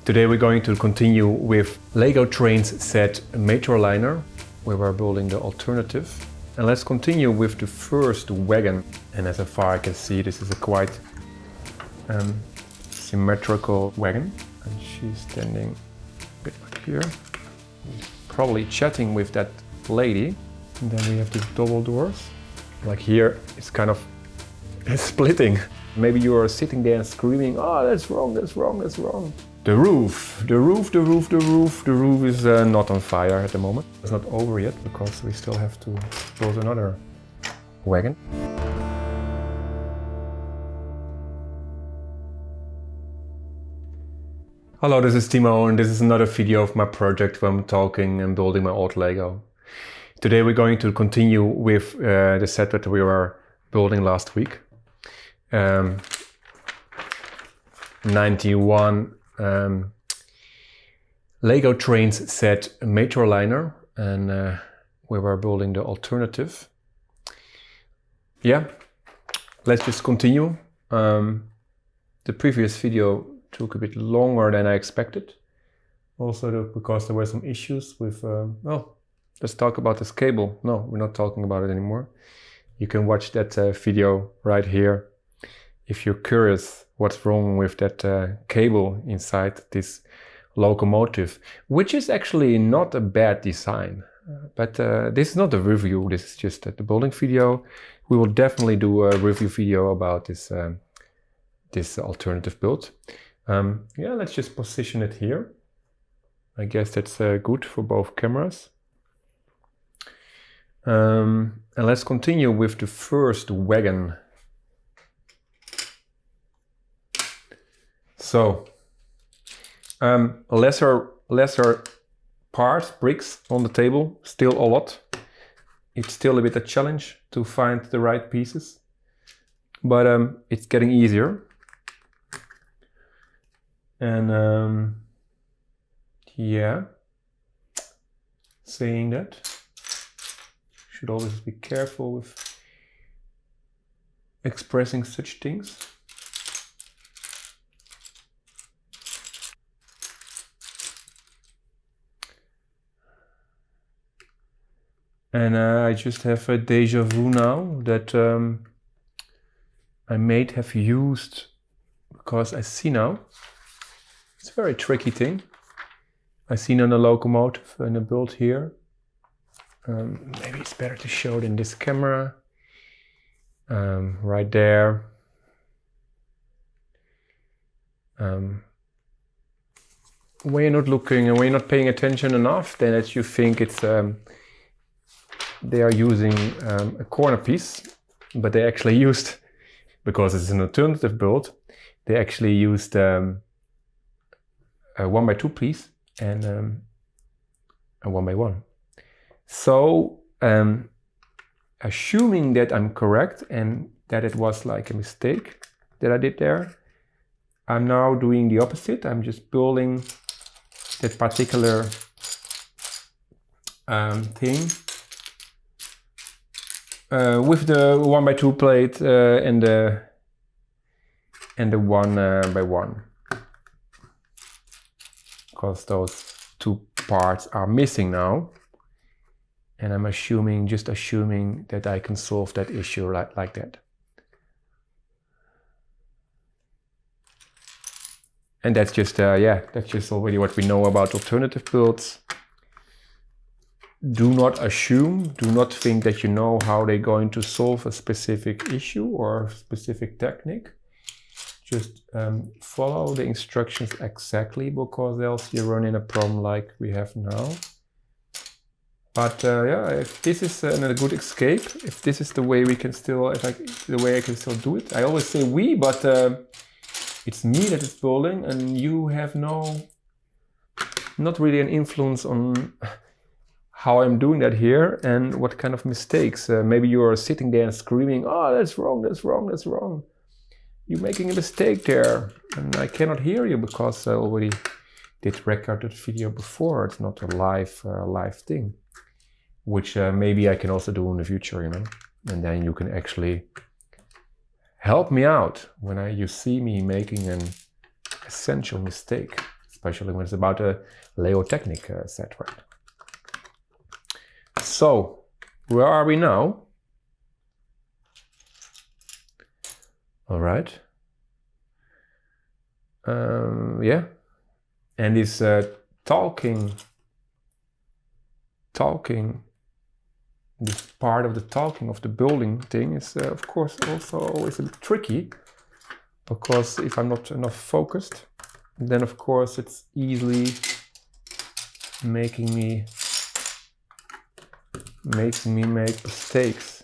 Today we're going to continue with Lego Trains set Metroliner, where we're building the alternative. And let's continue with the first wagon. And as far I can see, this is a quite symmetrical wagon. And she's standing a bit like here. Probably chatting with that lady. And then we have these double doors. Like here, it's kind of splitting. Maybe you are sitting there and screaming, oh, that's wrong, that's wrong, that's wrong. The roof is not on fire at the moment. It's not over yet because we still have to build another wagon. Hello, this is Timo and this is another video of my project where I'm talking and building my old Lego. Today we're going to continue with the set that we were building last week. 91 Lego Trains set Metroliner, and we were building the alternative. Yeah, let's just continue. The previous video took a bit longer than I expected. Also because there were some issues with, well, let's talk about this cable. No, we're not talking about it anymore. You can watch that video right here if you're curious what's wrong with that cable inside this locomotive, which is actually not a bad design. But this is not a review, this is just the building video. We will definitely do a review video about this, this alternative build. Yeah, let's just position it here. I guess that's good for both cameras. And let's continue with the first wagon. So, lesser parts, bricks on the table, still a lot. It's still a bit a challenge to find the right pieces, but it's getting easier. And yeah, saying that, should always be careful with expressing such things. And I just have a deja vu now that I may have used, because I see now, it's a very tricky thing. I seen on the locomotive and the build here. Maybe it's better to show it in this camera. Right there. When you're not looking and when you're not paying attention enough, then you think it's they are using a corner piece, but they actually used, because it's an alternative build, they actually used a 1x2 piece and a 1x1. So, assuming that I'm correct and that it was like a mistake that I did there, I'm now doing the opposite. I'm just building that particular thing with the 1x2 plate and the 1x1, because those two parts are missing now. And I'm just assuming that I can solve that issue like that. And that's just, yeah, that's just already what we know about alternative builds. Do not assume, do not think that you know how they're going to solve a specific issue or a specific technique. Just follow the instructions exactly, because else you run in a problem like we have now. But yeah, if this is a good escape, if this is the way we can still, the way I can still do it. I always say we, but it's me that is building, and you have not really an influence on how I'm doing that here and what kind of mistakes. Maybe you are sitting there and screaming, oh, that's wrong, that's wrong, that's wrong. You're making a mistake there, and I cannot hear you because I already did record that video before. It's not a live thing. Which maybe I can also do in the future, you know, and then you can actually help me out when you see me making an essential mistake. especially when it's about a Leo Technic set, right? So, where are we now? All right. Yeah. And this talking, this part of the talking of the building thing is, of course, also always a bit tricky, because if I'm not enough focused, then of course it's easily making me make mistakes.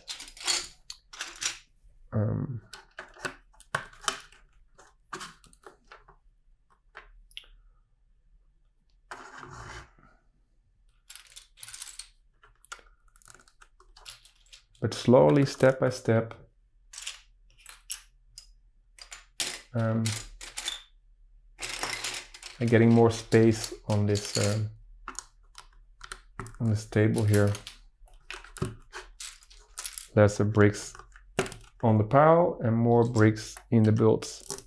But slowly, step by step, I'm getting more space on this table here. Lesser bricks on the pile and more bricks in the builds.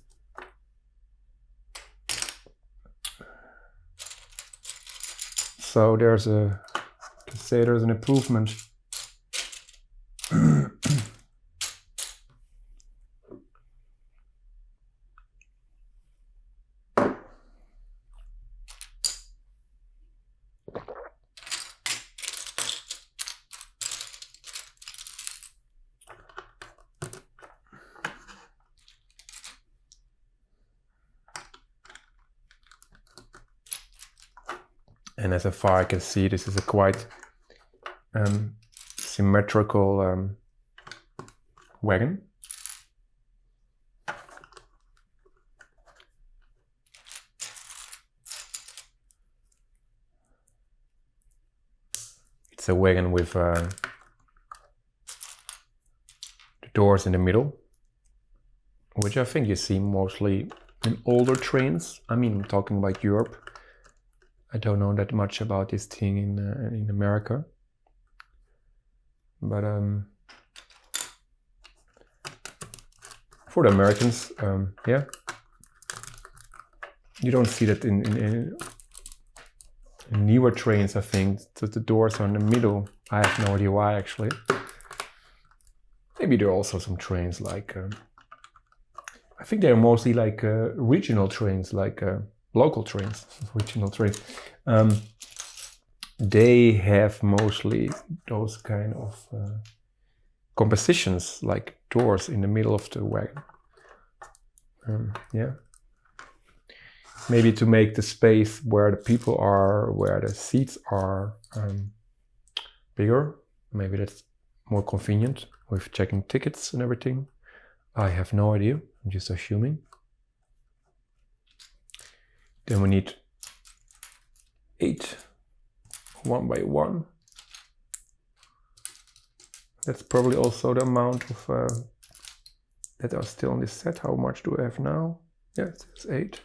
So there's an improvement. And as far as I can see, this is a quite symmetrical wagon. It's a wagon with the doors in the middle, which I think you see mostly in older trains. I mean, I'm talking about Europe. I don't know that much about this thing in America, but for the Americans, yeah, you don't see that in newer trains. I think that the doors are in the middle. I have no idea why, actually. Maybe there are also some trains like I think they're mostly like regional trains, like local trains, regional trains. They have mostly those kind of compositions, like doors in the middle of the wagon. Yeah. Maybe to make the space where the people are, where the seats are, bigger. Maybe that's more convenient with checking tickets and everything. I have no idea. I'm just assuming. Then we need 8, 1 by 1. That's probably also the amount of that are still on this set. How much do I have now? Yeah, it's 8.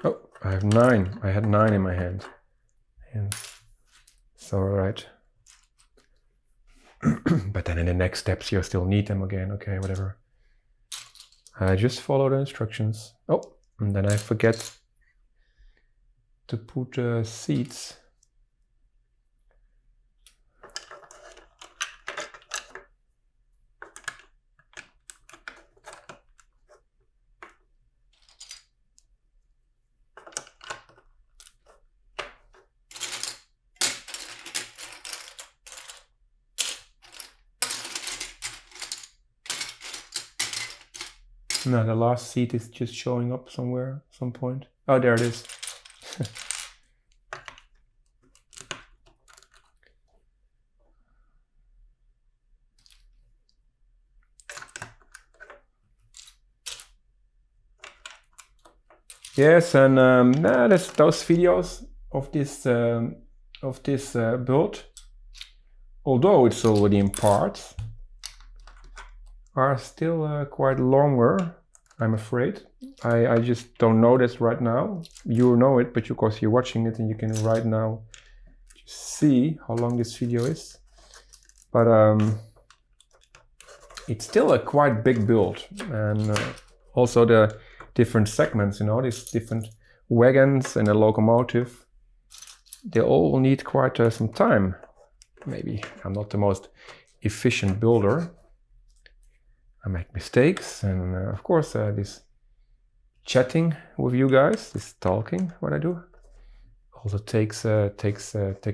Oh, I have 9. I had 9 in my hand. And so, right. But then in the next steps, you still need them again. Okay, whatever. I just follow the instructions. Oh, and then I forget to put seats. No, the last seat is just showing up somewhere, some point. Oh, there it is. Yes, and that's those videos of this build. Although it's already in parts, are still quite longer, I'm afraid. I just don't know this right now. You know it, but of course you're watching it and you can right now see how long this video is. But it's still a quite big build, and also the different segments, you know, these different wagons and a locomotive, they all need quite some time. Maybe I'm not the most efficient builder. I make mistakes, and of course this chatting with you guys, this talking, what I do, also takes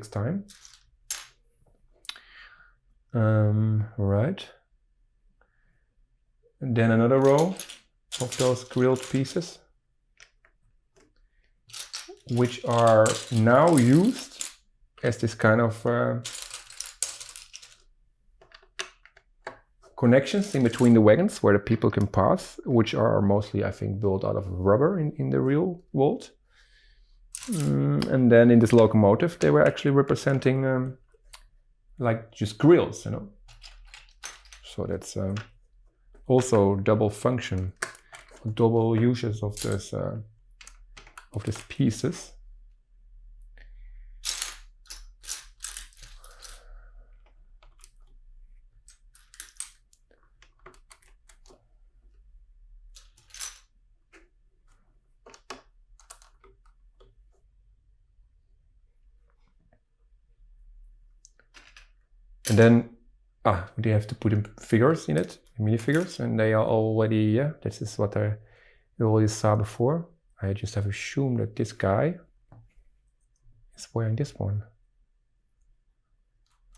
time. Right. And then another row of those grilled pieces, which are now used as this kind of connections in between the wagons where the people can pass, which are mostly, I think, built out of rubber in the real world. And then in this locomotive, they were actually representing like just grills, you know. So that's also double function, double uses of these pieces. And then they have to put in figures in it, minifigures, and they are already, yeah, this is what I already saw before. I just have assumed that this guy is wearing this one.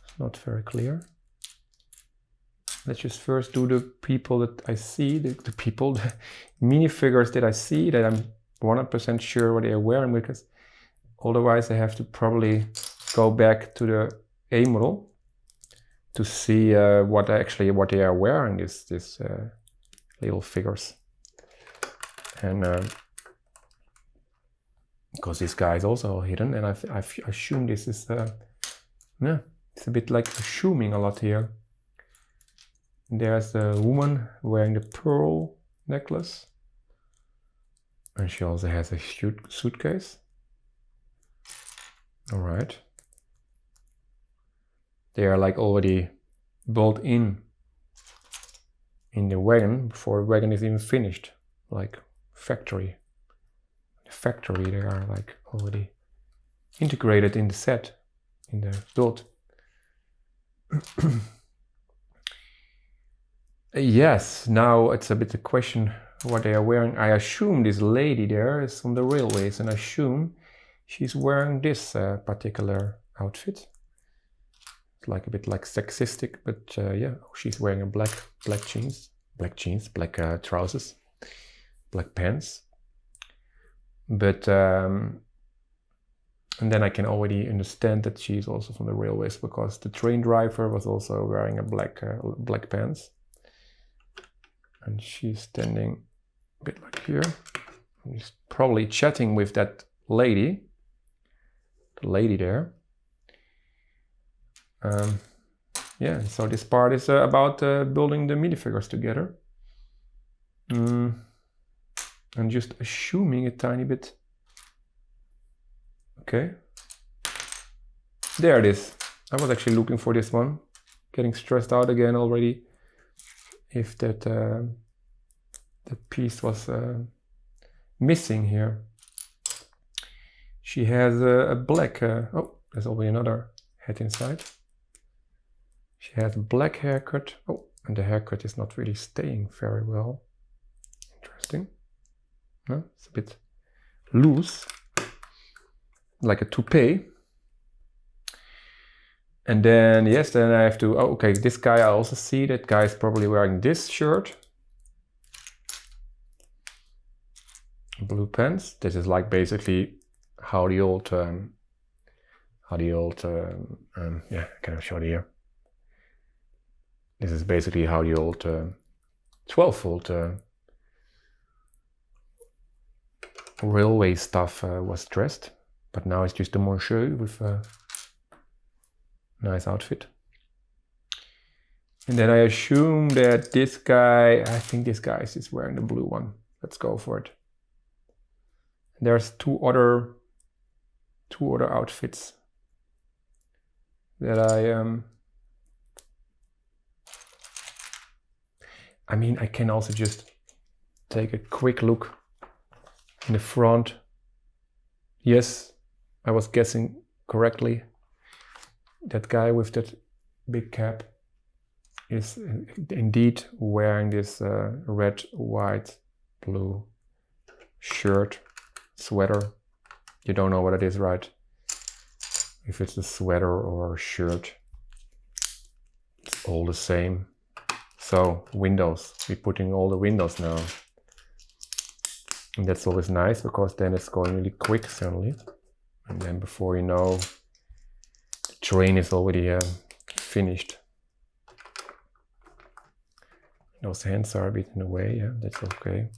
It's not very clear. Let's just first do the people that I see, the minifigures that I see, that I'm 100% sure what they are wearing, because otherwise I have to probably go back to the A model to see what they are wearing, these little figures. And because this guy is also hidden, and I assume this is yeah, it's a bit like assuming a lot here. There's the woman wearing the pearl necklace, and she also has a suitcase. All right. They are like already built in the wagon before the wagon is even finished, like factory. The factory, they are like already integrated in the set, in the build. Yes, now it's a bit a question what they are wearing. I assume this lady there is from the railways, and I assume she's wearing this particular outfit. Like a bit like sexistic, but yeah, she's wearing a black jeans, black trousers, black pants. But and then I can already understand that she's also from the railways, because the train driver was also wearing a black pants, and she's standing a bit like here. She's probably chatting with that lady, the lady there. Yeah, so this part is about building the minifigures together. And just assuming a tiny bit. Okay. There it is. I was actually looking for this one. Getting stressed out again already. If that piece was missing here. She has a black... oh, there's already another head inside. She has a black haircut. Oh, and the haircut is not really staying very well. Interesting. No, it's a bit loose, like a toupee. And then, yes, then I have to, oh, okay, this guy I also see, that guy is probably wearing this shirt. Blue pants. This is like basically how the old, yeah, can I show it here? This is basically how the old 12-volt railway stuff was dressed, but now it's just a monsieur with a nice outfit. And then I assume that this guy, I think this guy is just wearing the blue one. Let's go for it. There's two other outfits that I mean, I can also just take a quick look in the front. Yes, I was guessing correctly. That guy with that big cap is indeed wearing this red, white, blue shirt, sweater. You don't know what it is, right? If it's a sweater or a shirt, it's all the same. So windows, we're putting all the windows now. And that's always nice because then it's going really quick suddenly. And then before you know, the train is already finished. Those hands are a bit in the way, yeah, that's okay.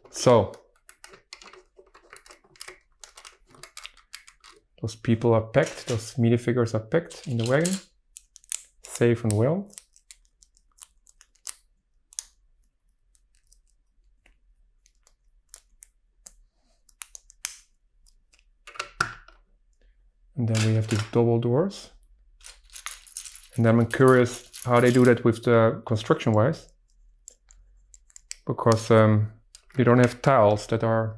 So, those people are packed, those minifigures are packed in the wagon, safe and well. And then we have these double doors. And then I'm curious how they do that with the construction wise, because you don't have tiles that are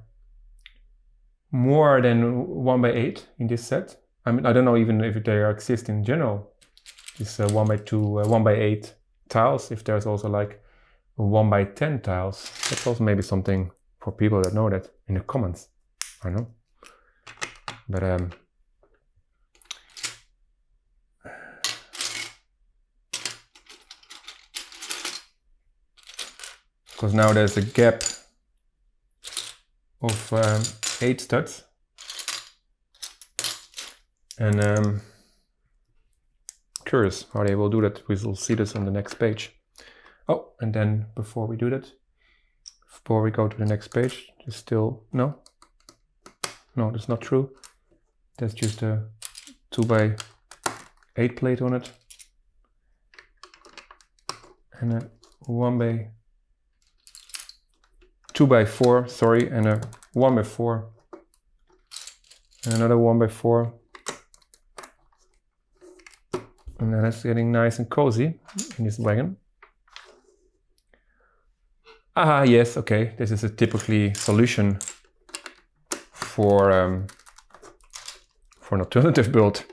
more than 1x8 in this set. I mean, I don't know even if they exist in general. This 1x2, 1x8 tiles, if there's also like 1x10 tiles. That's also maybe something for people that know that in the comments. I don't know. But because now there's a gap of 8 studs, and curious how they will do that. We will see this on the next page. Oh, and then before we do that, before we go to the next page, there's still no, that's not true. That's just a 2x8 plate on it, and a 2x4, sorry, and a 1x4, and another 1x4, and then it's getting nice and cozy in this wagon. Ah, yes, okay, this is a typically solution for an alternative build.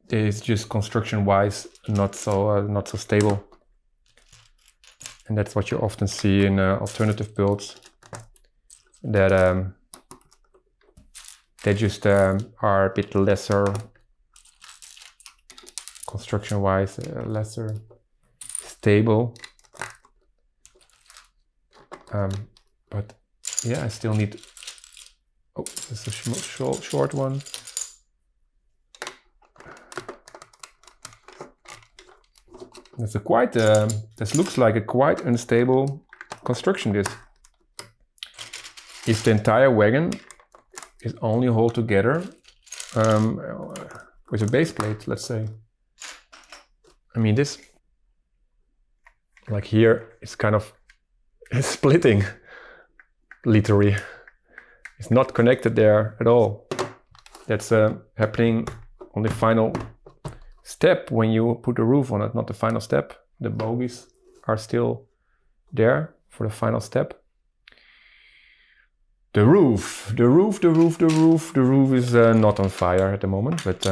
It's just construction-wise not so stable. And that's what you often see in alternative builds, that they just are a bit lesser construction-wise, lesser stable. But yeah, I still need. Oh, this is a short one. That's a quite. This looks like a quite unstable construction. This, if the entire wagon is only hold together with a base plate, let's say. I mean, this, like here, it's kind of splitting, literally. It's not connected there at all. That's happening on the final step when you put the roof on it, not the final step. The bogies are still there for the final step. The roof is not on fire at the moment, but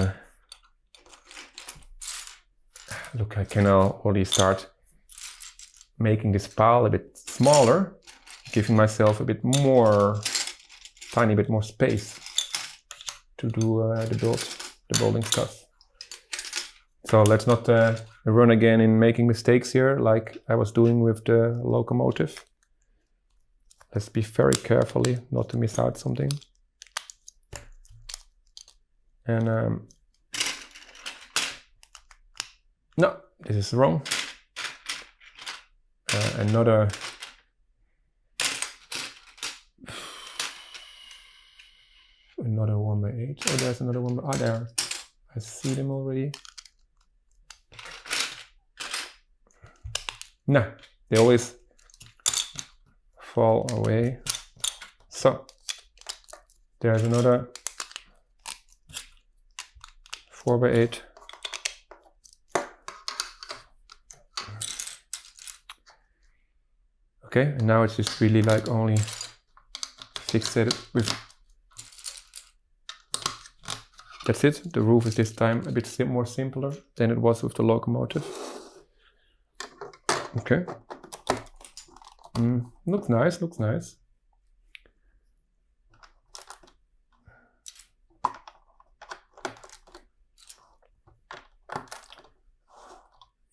look, I can already start making this pile a bit smaller, giving myself a bit more tiny bit more space to do the building stuff. So let's not run again in making mistakes here like I was doing with the locomotive. Let's be very carefully not to miss out something. And no, this is wrong. Another another 1/8. Oh, there's another one. Ah, there. I see them already. No, they always fall away. So there's another 4/8. Okay, and now it's just really like only fixated with. That's it. The roof is this time a bit more simpler than it was with the locomotive. Okay. Looks nice, looks nice.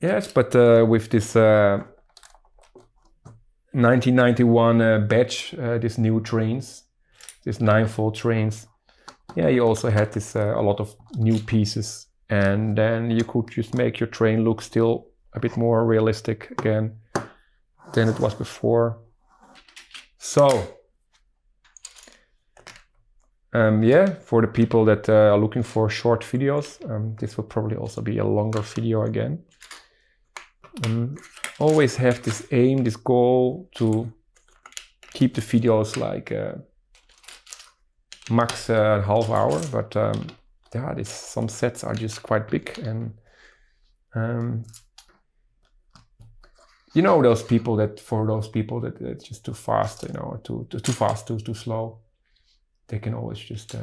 Yes, but with this 1991 batch, these new trains, these 9-volt trains, yeah, you also had this a lot of new pieces, and then you could just make your train look still a bit more realistic again than it was before. So yeah, for the people that are looking for short videos, this will probably also be a longer video again. Always have this aim, this goal to keep the videos like max a half hour, but yeah, some sets are just quite big, and you know, those people that it's just too fast, you know, too fast, too slow, they can always just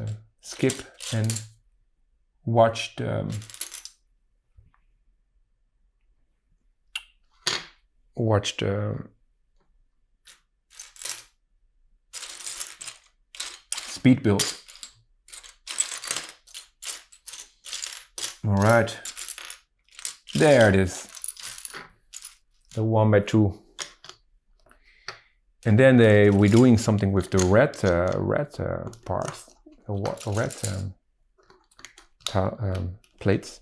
skip and watch the speed build. All right, there it is, the 1/2. And then we're doing something with the red parts, the red plates,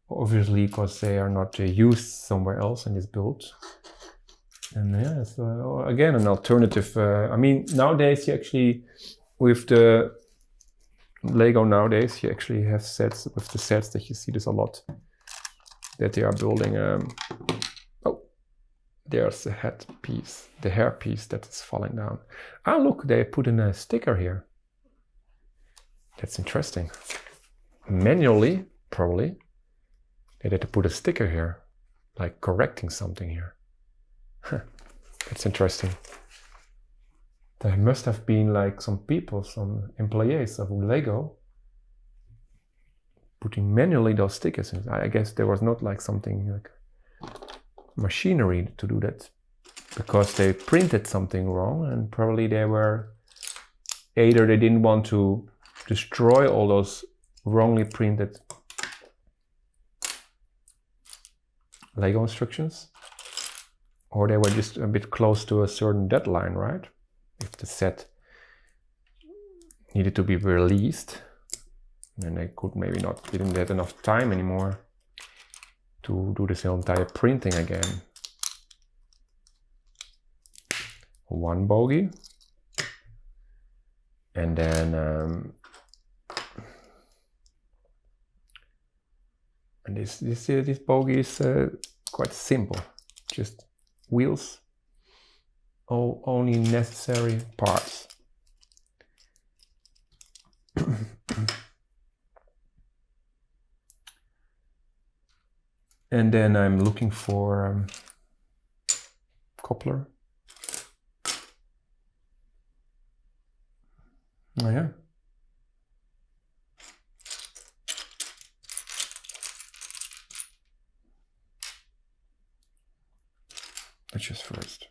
obviously because they are not used somewhere else in this build. And yeah, so again, an alternative. I mean, nowadays you actually, with the Lego nowadays, you actually have sets, with the sets that you see this a lot, that they are building. Oh, there's the head piece, the hair piece that is falling down. Ah, look, they put in a sticker here. That's interesting. Manually, probably, they had to put a sticker here, like correcting something here. Huh. That's interesting. There must have been like some people, some employees of Lego, putting manually those stickers in. I guess there was not like something like machinery to do that, because they printed something wrong, and probably they were either they didn't want to destroy all those wrongly printed Lego instructions, or they were just a bit close to a certain deadline, right? If the set needed to be released, then they could maybe didn't have enough time anymore to do this entire printing again. One bogie, and then and this bogie is quite simple, just wheels, only necessary parts. And then I'm looking for coupler. Oh yeah. That's just first.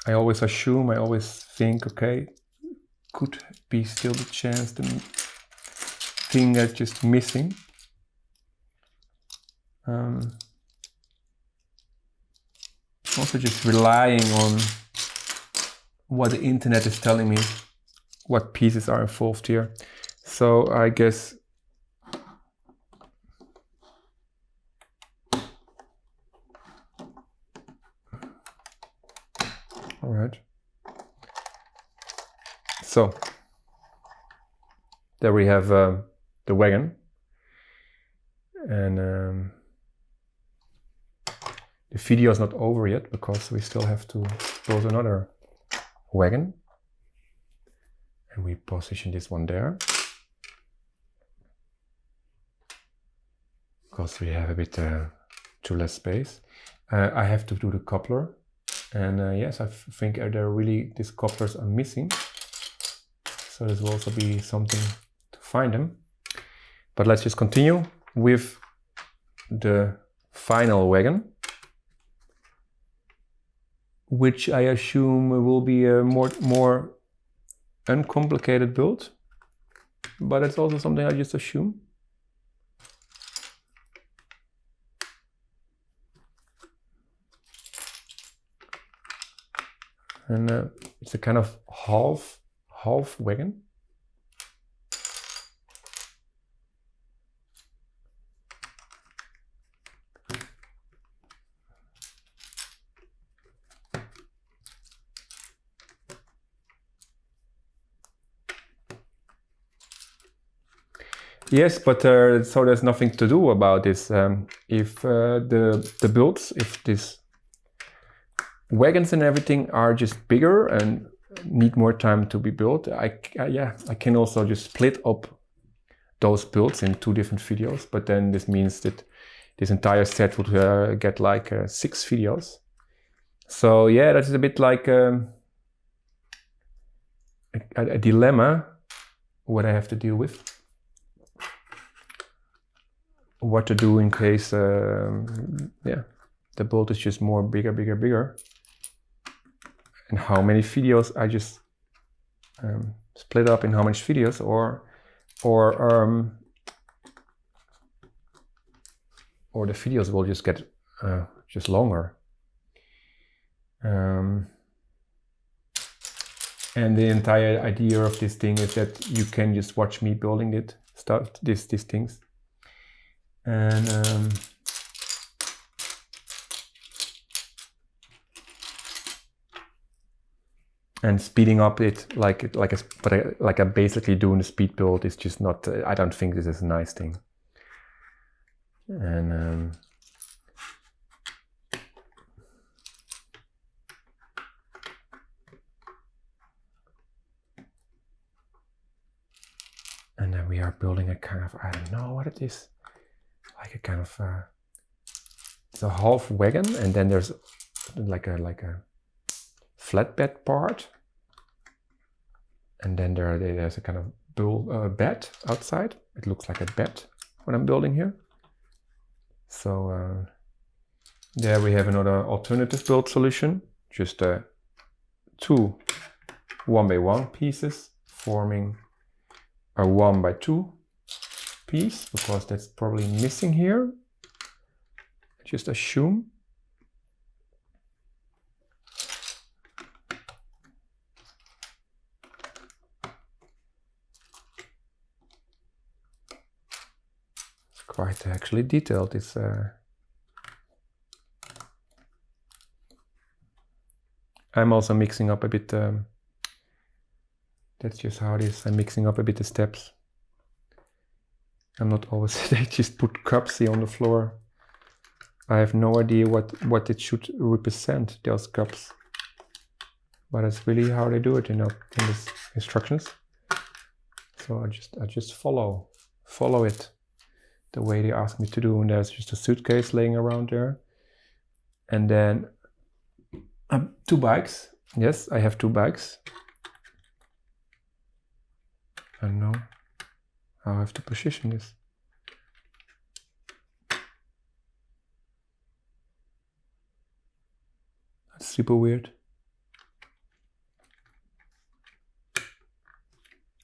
I always assume, I always think, okay, could be still the chance, the thing that's just missing. Also just relying on what the internet is telling me, what pieces are involved here. So I guess all right. So there we have the wagon, and the video is not over yet because we still have to build another wagon, and we position this one there because we have a bit too less space. I have to do the coupler, and yes, I think there really these couplers are missing, so this will also be something to find them. But let's just continue with the final wagon, which I assume will be a more uncomplicated build, but it's also something I just assume. And it's a kind of half wagon. Yes, but so there's nothing to do about this. If the builds, if these wagons and everything are just bigger and need more time to be built, I can also just split up those builds in 2 different videos. But then this means that this entire set would get like 6 videos. So yeah, that is a bit like a dilemma what I have to deal with. What to do in case the build is just more bigger, and how many videos I just split up in how much videos, or the videos will just get just longer. And the entire idea of this thing is that you can just watch me building these things. And speeding up it like basically doing the speed build is just not. I don't think this is a nice thing. And then we are building a kind of, I don't know what it is, like a kind of it's a half wagon, and then there's like a flatbed part, and then there's a kind of bed outside. It looks like a bed what I'm building here. So there we have another alternative build solution, just 2 1x1 pieces forming a 1x2 piece, because that's probably missing here. Just assume. It's quite actually detailed. It's I'm also mixing up a bit. That's just how it is. I'm mixing up a bit the steps. I'm not always, they just put cups here on the floor. I have no idea what it should represent, those cups. But it's really how they do it, in these instructions. So I just follow it the way they ask me to do. And there's just a suitcase laying around there. And then 2 bikes. Yes, I have 2 bikes. I don't know how I have to position this. That's super weird.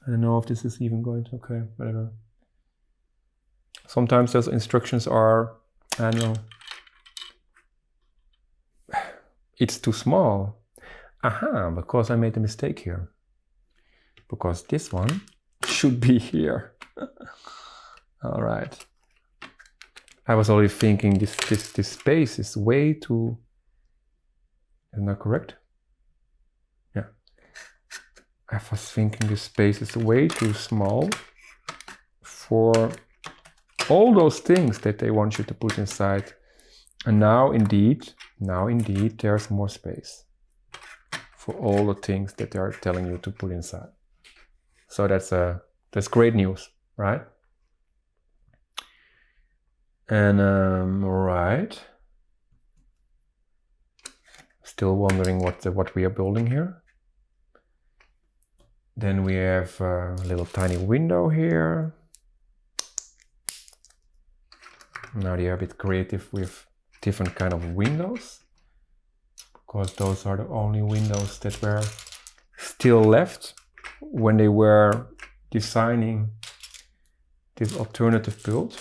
I don't know if this is even going to, okay, whatever. Sometimes those instructions are, I don't know, it's too small. Aha, because I made a mistake here. Because this one should be here. All right. I was already thinking this space is way too, isn't that correct? Yeah. I was thinking this space is way too small for all those things that they want you to put inside. And now indeed there's more space for all the things that they are telling you to put inside. So that's great news, right? And right. Still wondering what we are building here. Then we have a little tiny window here. Now they are a bit creative with different kind of windows, because those are the only windows that were still left when they were designing this alternative build.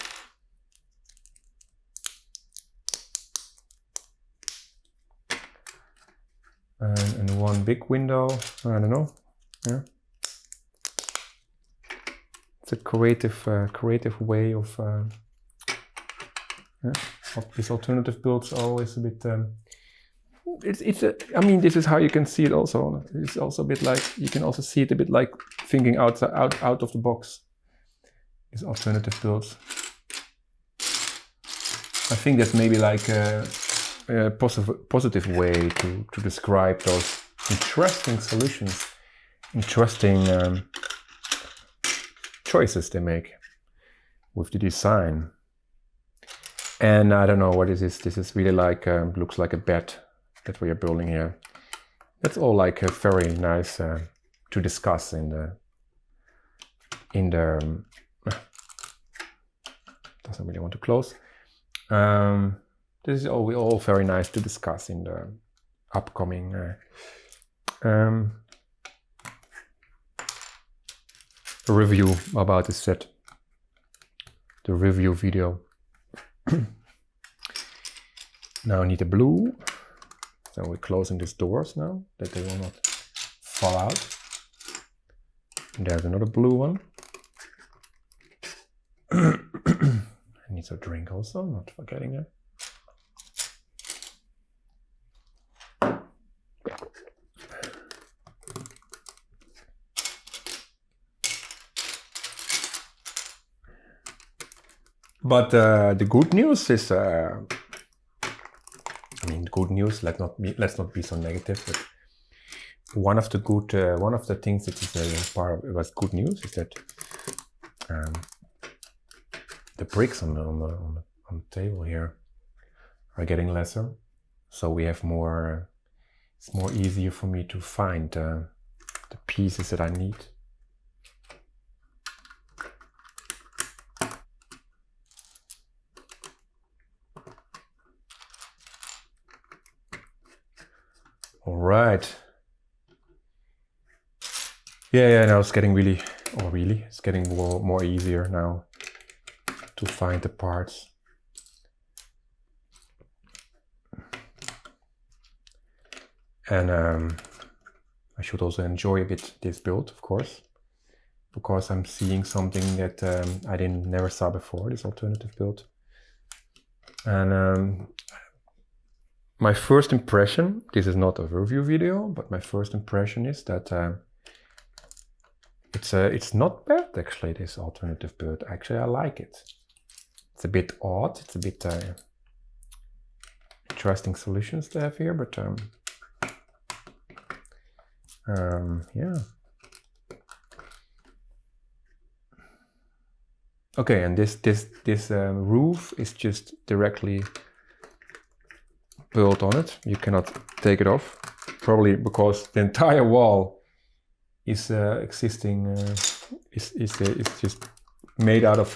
And one big window, I don't know, yeah. It's a creative way of these alternative builds. Always a bit. I mean, this is how you can see it. Also, it's also a bit like you can also see it a bit like thinking out of the box. These alternative builds. I think that's maybe like a positive way to describe those interesting solutions, interesting choices they make with the design. And I don't know what is this. This is really like looks like a bed that we are building here. That's all like very nice to discuss in the doesn't really want to close. This is all very nice to discuss in the upcoming review about the set, the review video. Now I need a blue, so we're closing these doors now that they will not fall out. And there's another blue one. I need a drink also, not forgetting that. But the good news is, I mean, good news. Let's not be so negative. But one of the things that is part of was good news is that the bricks on the table here are getting lesser, so we have more. It's more easier for me to find the pieces that I need. All right. Yeah. Now it's getting it's getting more easier now to find the parts. And I should also enjoy a bit this build, of course, because I'm seeing something that I never saw before. This alternative build, and my first impression, this is not a review video, but my first impression is that it's not bad actually, this alternative build. Actually, I like it. It's a bit odd, it's a bit interesting solutions to have here, but yeah. Okay, and this roof is just directly built on it. You cannot take it off, probably because the entire wall is existing. Is just made out of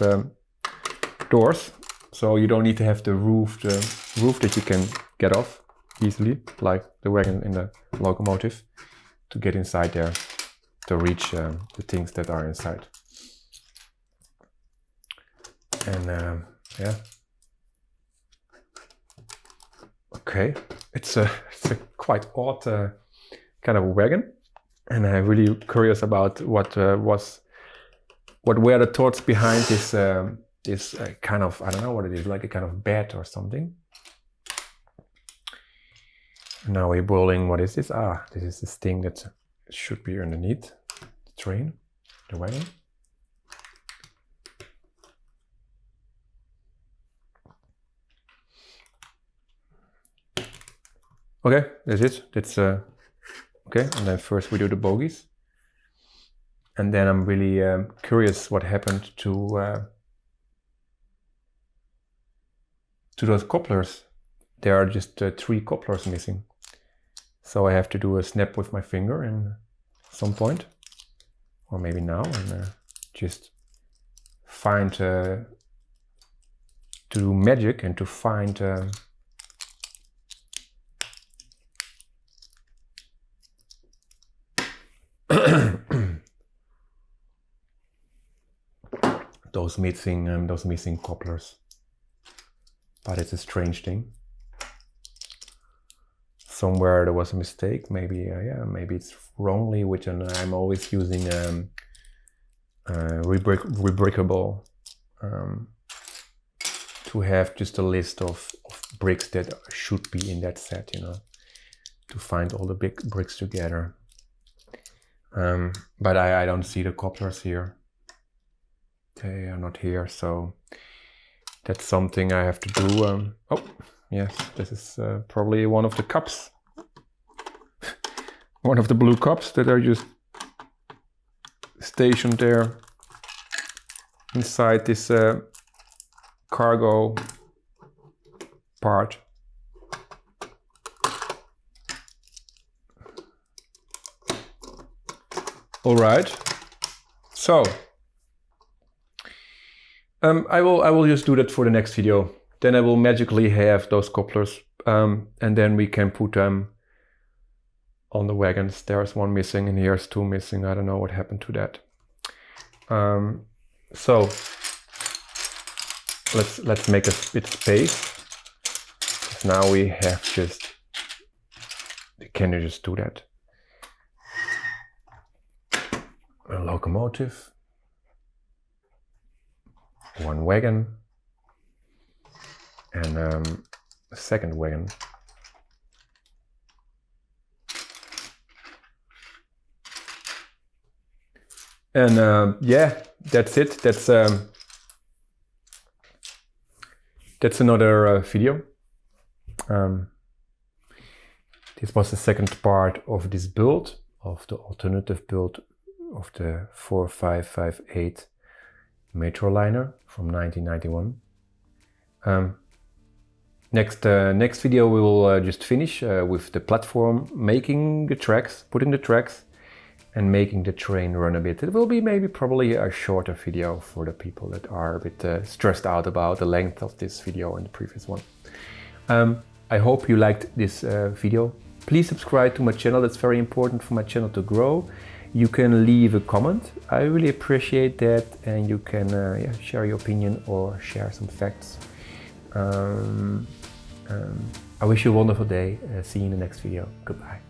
doors, so you don't need to have the roof that you can get off easily, like the wagon in the locomotive, to get inside there. to reach the things that are inside. And yeah. Okay, it's a quite odd kind of wagon, and I'm really curious about what were the thoughts behind this this kind of, I don't know what it is, like a kind of bed or something. Now we're building, what is this? Ah, this is this thing that should be underneath the train, the wagon. Okay, that's it. That's okay. And then first we do the bogies, and then I'm really curious what happened to those couplers. There are just 3 couplers missing, so I have to do a snap with my finger in some point, or maybe now, and just find to do magic and to find. those missing couplers, but it's a strange thing. Somewhere there was a mistake. Maybe yeah, maybe it's wrongly written. I'm always using rebrickable to have just a list of bricks that should be in that set, you know, to find all the big bricks together. But I don't see the couplers here. They are not here, so that's something I have to do. Oh, yes, this is probably one of the cups. One of the blue cups that are just stationed there inside this cargo part. All right, so I will just do that for the next video. Then I will magically have those couplers, and then we can put them on the wagons. There's 1 missing, and here's 2 missing. I don't know what happened to that. So let's make a bit space. Now we have just. Can you just do that? A locomotive, 1 wagon, and a second wagon. And yeah, that's it. That's another video. This was the second part of this build, of the alternative build of the 4558 Metroliner from 1991. Next video we will just finish with the platform, making the tracks, putting the tracks, and making the train run a bit. It will be probably a shorter video for the people that are a bit stressed out about the length of this video and the previous one. I hope you liked this video. Please subscribe to my channel. That's very important for my channel to grow. You can leave a comment. I really appreciate that, and you can share your opinion or share some facts. I wish you a wonderful day. See you in the next video. Goodbye.